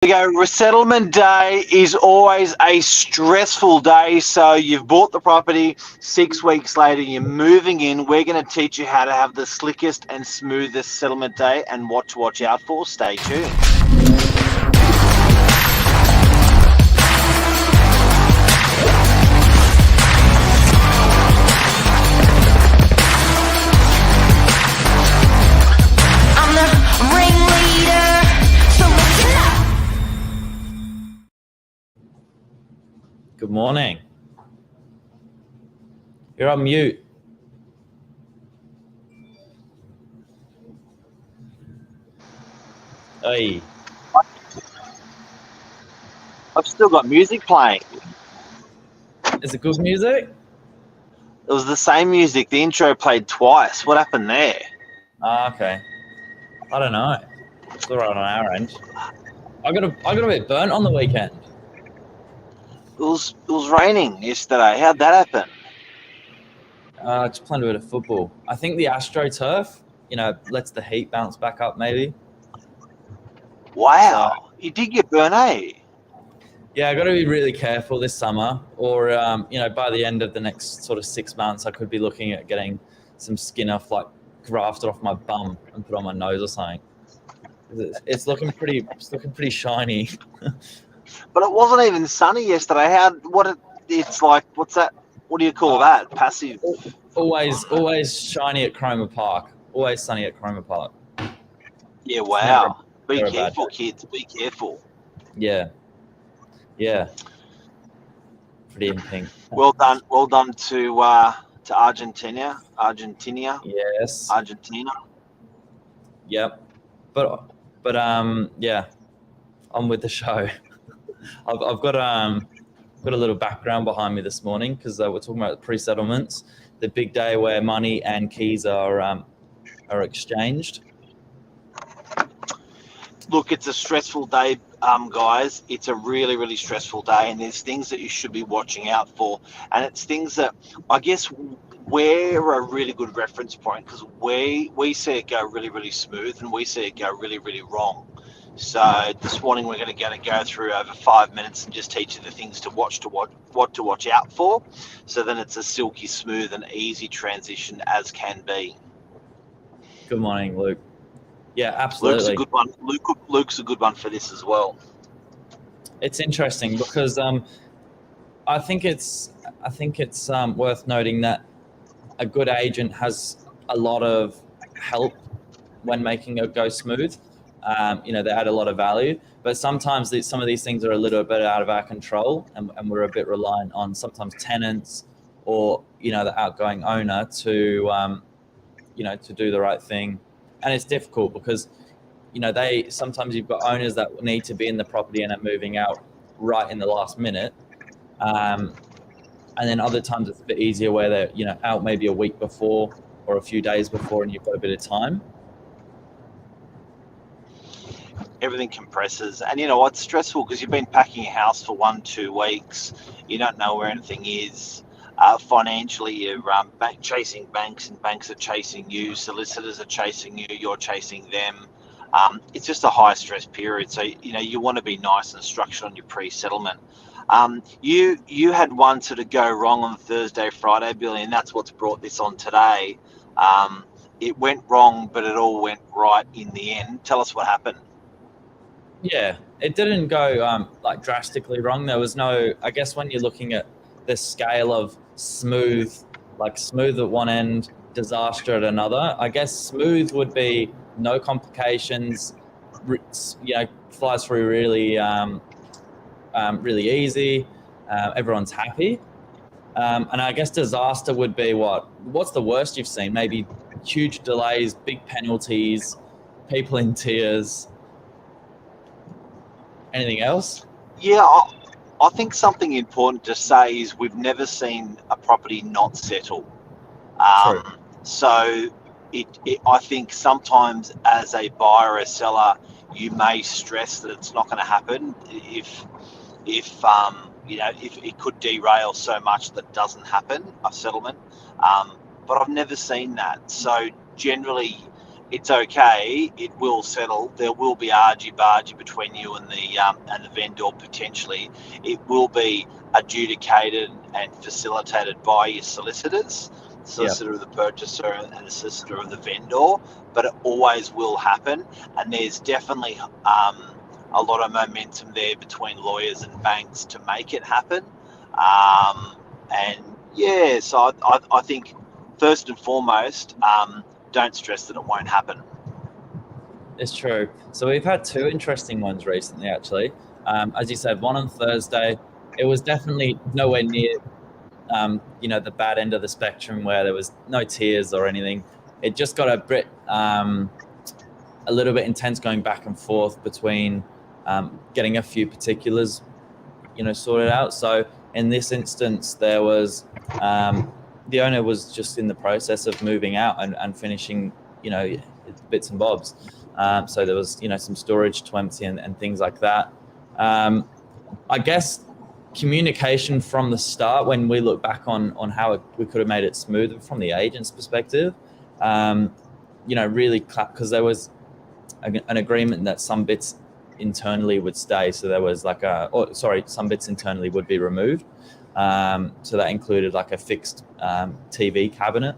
We go. Resettlement day is always a stressful day. So you've bought the property, 6 weeks later, you're moving in. We're going to teach you how to have the slickest and smoothest settlement day and what to watch out for. Stay tuned. Good morning. You're on mute. Hey. I've still got music playing. Is it good music? It was the same music. The intro played twice. What happened there? Okay. I don't know. It's all right on our end. I got a bit burnt on the weekend. It was raining yesterday. How'd that happen? Just playing a bit of football. I think the AstroTurf, lets the heat bounce back up maybe. Wow. So, you did get burnt, eh? Yeah, I got to be really careful this summer, or by the end of the next sort of 6 months, I could be looking at getting some skin off, like grafted off my bum and put on my nose or something. It's looking pretty shiny. But it wasn't even sunny yesterday. It's like, what's that? What do you call that? Passive. Always shiny at Cromer Park. Always sunny at Cromer Park. Yeah, wow. Be careful, kids. Be careful. Yeah. Pretty in pink. Well done to Argentina. Yes. Argentina. Yep. But yeah, on with the show. I've got a little background behind me this morning because we're talking about the pre-settlements, the big day where money and keys are exchanged. Look, it's a stressful day, guys. It's a really, really stressful day, and there's things that you should be watching out for. And it's things that I guess we're a really good reference point because we see it go really, really smooth, and we see it go really, really wrong. So this morning we're going to go through over 5 minutes and just teach you the things to watch out for. So then it's a silky smooth and easy transition as can be. Good morning, Luke. Yeah, absolutely. Luke's a good one. Luke's a good one for this as well. It's interesting because I think it's worth noting that a good agent has a lot of help when making it go smooth. They add a lot of value, but sometimes some of these things are a little bit out of our control, and we're a bit reliant on sometimes tenants or the outgoing owner to do the right thing. And it's difficult because sometimes you've got owners that need to be in the property and are moving out right in the last minute, and then other times it's a bit easier where they're out maybe a week before or a few days before, and you've got a bit of time. Everything compresses, and it's stressful because you've been packing your house for 1-2 weeks. You don't know where anything is. Financially, you're chasing banks, and banks are chasing you. Solicitors are chasing you. You're chasing them. It's just a high stress period. So you want to be nice and structured on your pre-settlement. You had one sort of go wrong on Thursday, Friday, Billy, and that's what's brought this on today. It went wrong, but it all went right in the end. Tell us what happened. Yeah, it didn't go drastically wrong. There was no, I guess when you're looking at the scale of smooth at one end, disaster at another, I guess smooth would be no complications, flies through really easy, everyone's happy. And I guess disaster would be what's the worst you've seen? Maybe huge delays, big penalties, people in tears. Anything else? Yeah, I think something important to say is we've never seen a property not settle. True. So I think sometimes as a buyer or seller, you may stress that it's not going to happen if it could derail so much that doesn't happen, a settlement. But I've never seen that. So generally, it's okay. It will settle. There will be argy-bargy between you and the vendor potentially. It will be adjudicated and facilitated by your solicitors, solicitor of the purchaser and the solicitor of the vendor, but it always will happen. And there's definitely a lot of momentum there between lawyers and banks to make it happen. And yeah, so I think first and foremost, don't stress that it won't happen. It's true. So we've had two interesting ones recently, actually. As you said, one on Thursday. It was definitely nowhere near, the bad end of the spectrum where there was no tears or anything. It just got a little bit intense going back and forth between getting a few particulars, sorted out. So in this instance, there was the owner was just in the process of moving out and finishing, bits and bobs. So there was, some storage to empty and things like that. I guess communication from the start, when we look back on how we could have made it smoother from the agent's perspective, really clap, because there was an agreement that some bits internally would stay. So there was some bits internally would be removed. So that included like a fixed TV cabinet.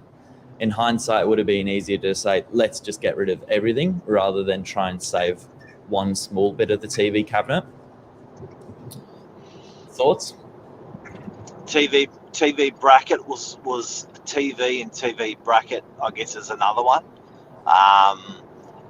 In hindsight, it would have been easier to say, let's just get rid of everything rather than try and save one small bit of the TV cabinet. Thoughts? TV bracket was TV, and TV bracket, I guess, is another one.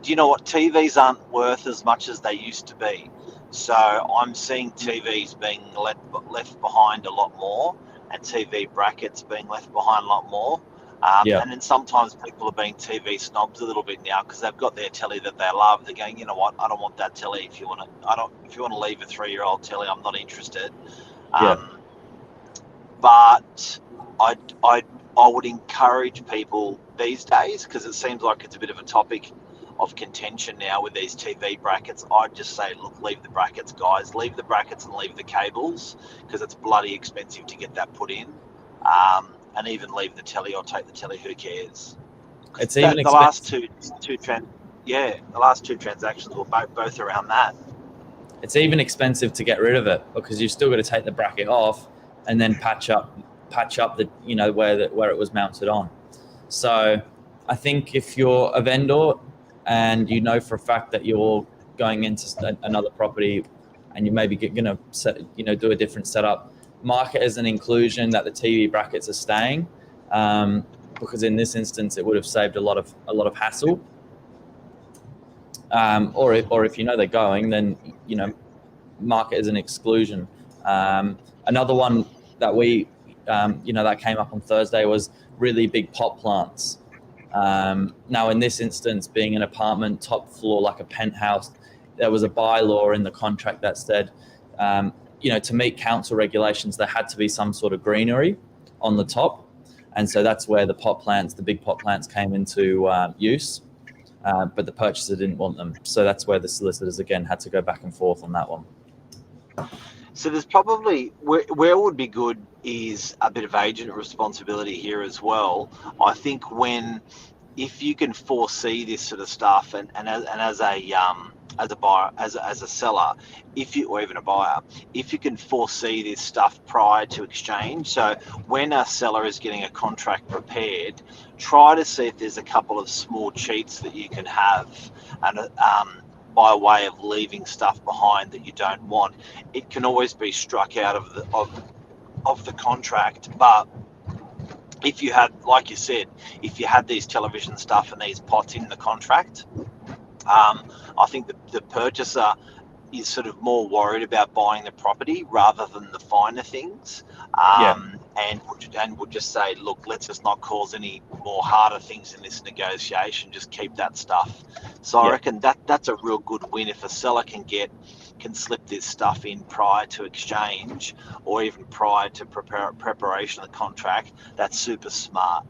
Do you know what? TVs aren't worth as much as they used to be. So I'm seeing TVs being left behind a lot more, and TV brackets being left behind a lot more. And then sometimes people are being TV snobs a little bit now because they've got their telly that they love. They're going, you know what? I don't want that telly. If you want to leave a 3-year-old telly, I'm not interested. But I would encourage people these days, because it seems like it's a bit of a topic of contention now with these TV brackets. I'd just say, look, leave the brackets, guys. Leave the brackets and leave the cables, because it's bloody expensive to get that put in. And even leave the telly or take the telly. Who cares? It's even the last two transactions were both around that. It's even expensive to get rid of it, because you've still got to take the bracket off and then patch up the where it was mounted on. So I think if you're a vendor and you know for a fact that you're going into another property and you maybe going to do a different setup, mark it as an inclusion that the TV brackets are staying, because in this instance it would have saved a lot of hassle. Or if they're going, then mark it as an exclusion. Another one that we that came up on Thursday was really big pot plants. Now in this instance, being an apartment top floor like a penthouse, there was a bylaw in the contract that said to meet council regulations, there had to be some sort of greenery on the top. And so that's where the big pot plants came into use. But the purchaser didn't want them. So that's where the solicitors, again, had to go back and forth on that one. So there's probably, where it would be good is a bit of agent responsibility here as well. I think if you can foresee this sort of stuff, and as a buyer, as a seller, or even a buyer, if you can foresee this stuff prior to exchange. So when a seller is getting a contract prepared, try to see if there's a couple of small cheats that you can have, and by way of leaving stuff behind that you don't want. It can always be struck out of the contract, but if you had, like you said, if you had these television stuff and these pots in the contract, I think the purchaser is sort of more worried about buying the property rather than the finer things, and would just say, look, let's just not cause any more harder things in this negotiation. Just keep that stuff. So I reckon that's a real good win if a seller can slip this stuff in prior to exchange, or even prior to preparation of the contract. That's super smart.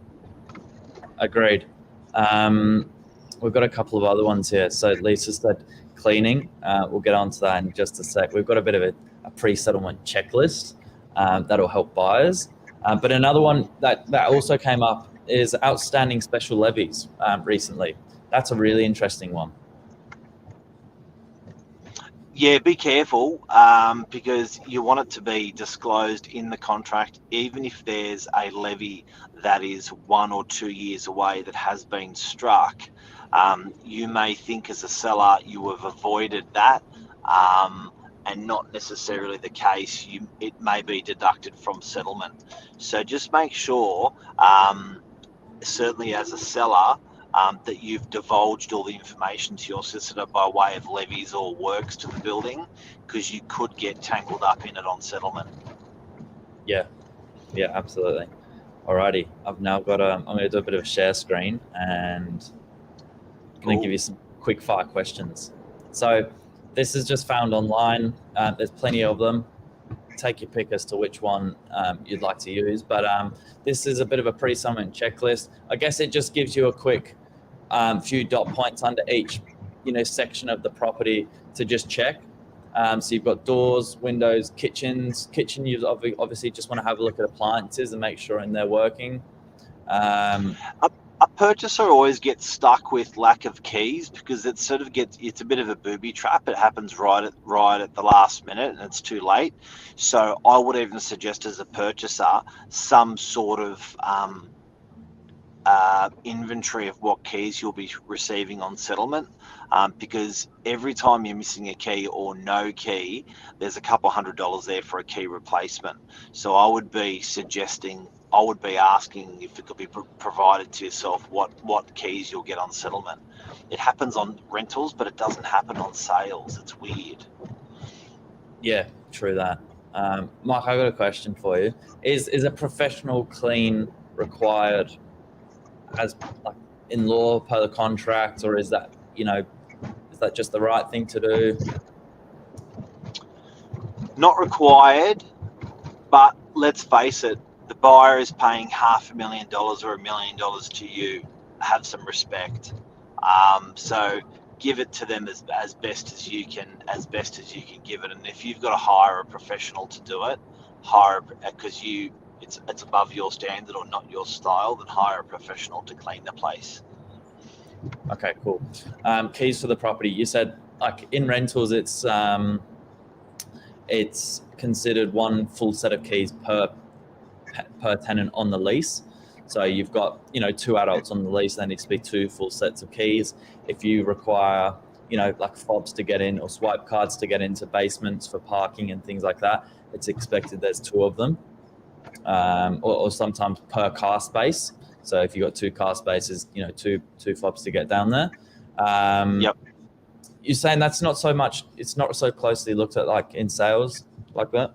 Agreed. We've got a couple of other ones here. So Lisa said cleaning. We'll get on to that in just a sec. We've got a bit of a pre-settlement checklist that'll help buyers. But another one that also came up is outstanding special levies recently. That's a really interesting one. Yeah, be careful because you want it to be disclosed in the contract, even if there's a levy that is 1 or 2 years away that has been struck. You may think as a seller you have avoided that, and not necessarily the case. It may be deducted from settlement. So just make sure, certainly as a seller, that you've divulged all the information to your solicitor by way of levies or works to the building, because you could get tangled up in it on settlement. Yeah, absolutely. Alrighty, I've now got I'm going to do a bit of a share screen and I'm going to give you some quick fire questions. So this is just found online. There's plenty of them. Take your pick as to which one you'd like to use, but this is a bit of a pre-settlement checklist. I guess it just gives you a quick few dot points under each section of the property to just check. So you've got doors, windows, kitchen. You obviously just want to have a look at appliances and make sure they're working. A purchaser always gets stuck with lack of keys because it's a bit of a booby trap. It happens right at the last minute and it's too late. So I would even suggest as a purchaser some sort of inventory of what keys you'll be receiving on settlement, because every time you're missing a key or no key, there's a couple $100 there for a key replacement. So I would be asking if it could be provided to yourself what keys you'll get on settlement. It happens on rentals, but it doesn't happen on sales. It's weird. Yeah, true that. Mike, I've got a question for you. Is a professional clean required as in law per the contract, or is that just the right thing to do? Not required, but let's face it, the buyer is paying $500,000 or $1 million to you. Have some respect. So give it to them as best as you can give it. And if you've got to hire a professional to do it, because it's above your standard or not your style, then hire a professional to clean the place. Okay, cool. Keys for the property. You said in rentals, it's considered one full set of keys per tenant on the lease. So you've got 2 adults on the lease, there needs to be 2 full sets of keys. If you require fobs to get in or swipe cards to get into basements for parking and things like that, it's expected there's 2 of them, or sometimes per car space. So if you've got 2 car spaces, 2 fobs to get down there. Yep. You're saying that's not so much, it's not so closely looked at in sales like that?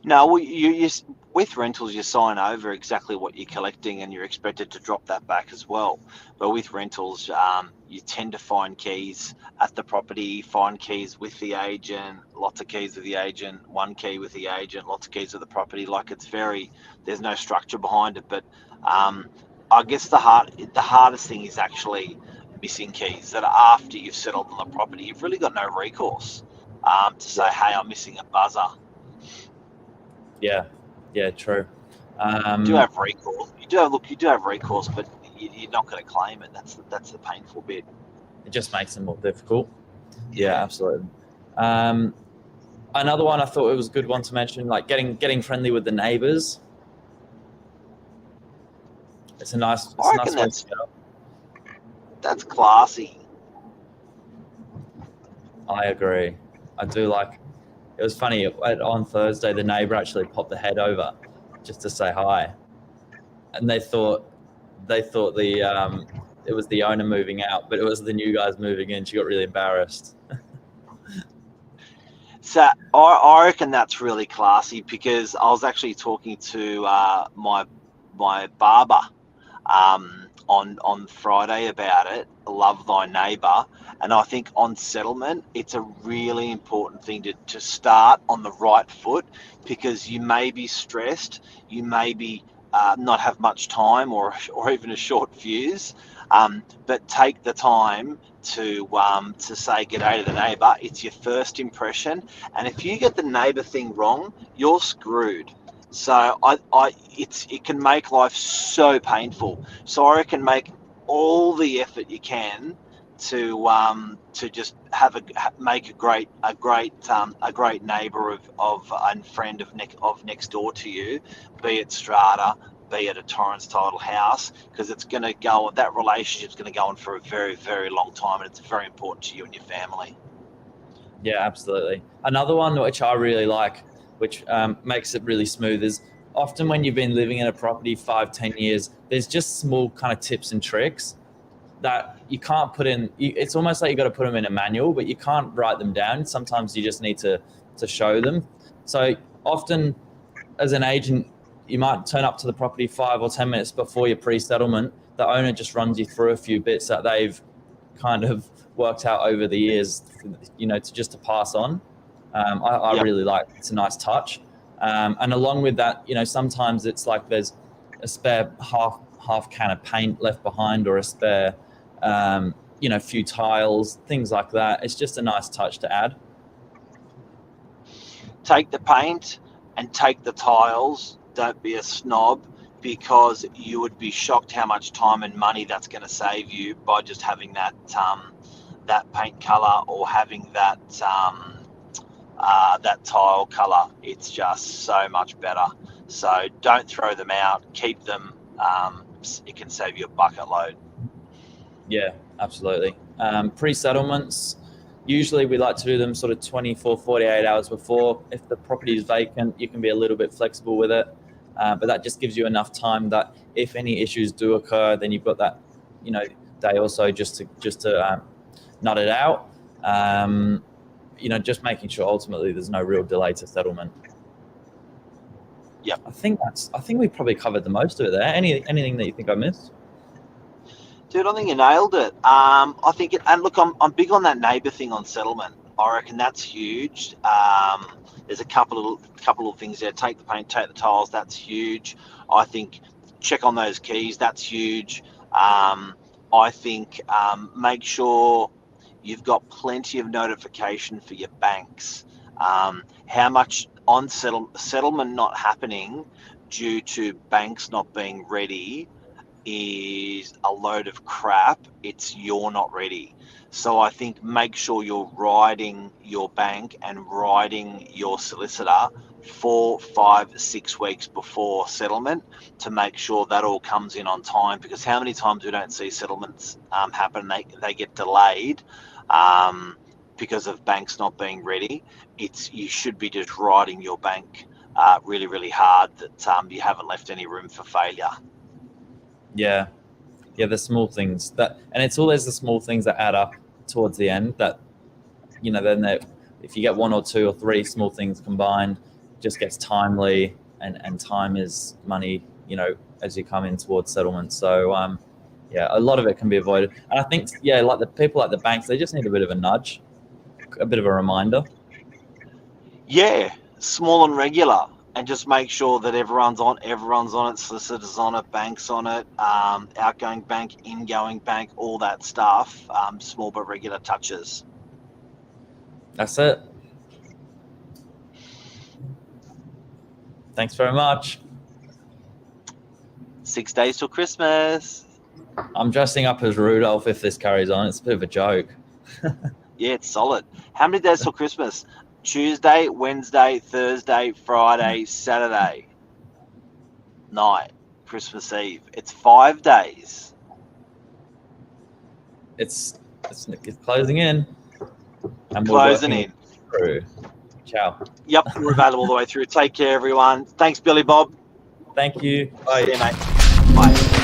No, you with rentals, you sign over exactly what you're collecting and you're expected to drop that back as well. But with rentals, you tend to find keys at the property, find keys with the agent, lots of keys with the agent, 1 key with the agent, lots of keys with the property. There's no structure behind it. But I guess the hardest thing is actually missing keys that are after you've settled on the property. You've really got no recourse to say, hey, I'm missing a buzzer. Yeah, true. You do have recourse. You do have recourse, but you're not going to claim it. That's the painful bit. It just makes it more difficult. Yeah, absolutely. Another one I thought it was a good one to mention, getting friendly with the neighbours. It's a nice way to go. That's classy. I agree. I do like. It was funny, on Thursday, the neighbour actually popped the head over just to say hi. And they thought it was the owner moving out, but it was the new guys moving in. She got really embarrassed. So I reckon that's really classy, because I was actually talking to my barber on Friday about it. Love thy neighbour. And I think on settlement, it's a really important thing to start on the right foot, because you may be stressed, you may be not have much time or even a short fuse, but take the time to say g'day to the neighbour. It's your first impression, and if you get the neighbour thing wrong, you're screwed. So it can make life so painful. So I reckon make all the effort you can to just make a great neighbour of and friend of next door to you, be it strata, be it a Torrens title house, because that relationship's going to go on for a very, very long time, and it's very important to you and your family. Yeah, absolutely. Another one which I really like, which makes it really smooth, is often when you've been living in a property 5-10 years, there's just small kind of tips and tricks that you can't put in. It's almost like you got to put them in a manual, but you can't write them down. Sometimes you just need to show them. So often as an agent, you might turn up to the property 5 or 10 minutes before your pre-settlement. The owner just runs you through a few bits that they've kind of worked out over the years, to pass on. I really like it. It's a nice touch. And along with that, sometimes it's like there's a spare half can of paint left behind, or a spare few tiles, things like that. It's just a nice touch to add. Take the paint and take the tiles. Don't be a snob, because you would be shocked how much time and money that's going to save you by just having that paint color, or having that tile color. It's just so much better. So don't throw them out. Keep them. It can save you a bucket load. Yeah, absolutely. Pre-settlements, usually we like to do them sort of 24, 48 hours before. If the property is vacant, you can be a little bit flexible with it. But that just gives you enough time that if any issues do occur, then you've got that, day or so just to nut it out. Just making sure ultimately there's no real delay to settlement. Yeah, I think we probably covered the most of it there. Anything that you think I missed? Dude, I think you nailed it. I think and look, I'm big on that neighbour thing on settlement. I reckon that's huge. There's a couple of things there. Take the paint, take the tiles. That's huge. I think check on those keys. That's huge. I think make sure you've got plenty of notification for your banks. How much on settlement not happening due to banks not being ready is a load of crap. It's you're not ready. So I think make sure you're writing your bank and writing your solicitor 4, 5, 6 weeks before settlement to make sure that all comes in on time, because how many times we don't see settlements happen, they get delayed because of banks not being ready. You should be just writing your bank really, really hard that you haven't left any room for failure. Yeah, the small things and it's always the small things that add up towards the end. That then if you get 1 or 2 or 3 small things combined, it just gets timely, and time is money. As you come in towards settlement. So a lot of it can be avoided. And I think like the people like the banks, they just need a bit of a nudge, a bit of a reminder. Yeah, small and regular. And just make sure that everyone's on it, solicitors on it, banks on it, outgoing bank, ingoing bank, all that stuff, small but regular touches. That's it. Thanks very much. 6 days till Christmas. I'm dressing up as Rudolph if this carries on. It's a bit of a joke. Yeah, it's solid. How many days till Christmas? Tuesday, Wednesday, Thursday, Friday, Saturday night, Christmas Eve. It's 5 days. It's closing in. And closing in. Through. Ciao. Yep, we're available all the way through. Take care, everyone. Thanks, Billy Bob. Thank you. Bye. See you, mate. Bye.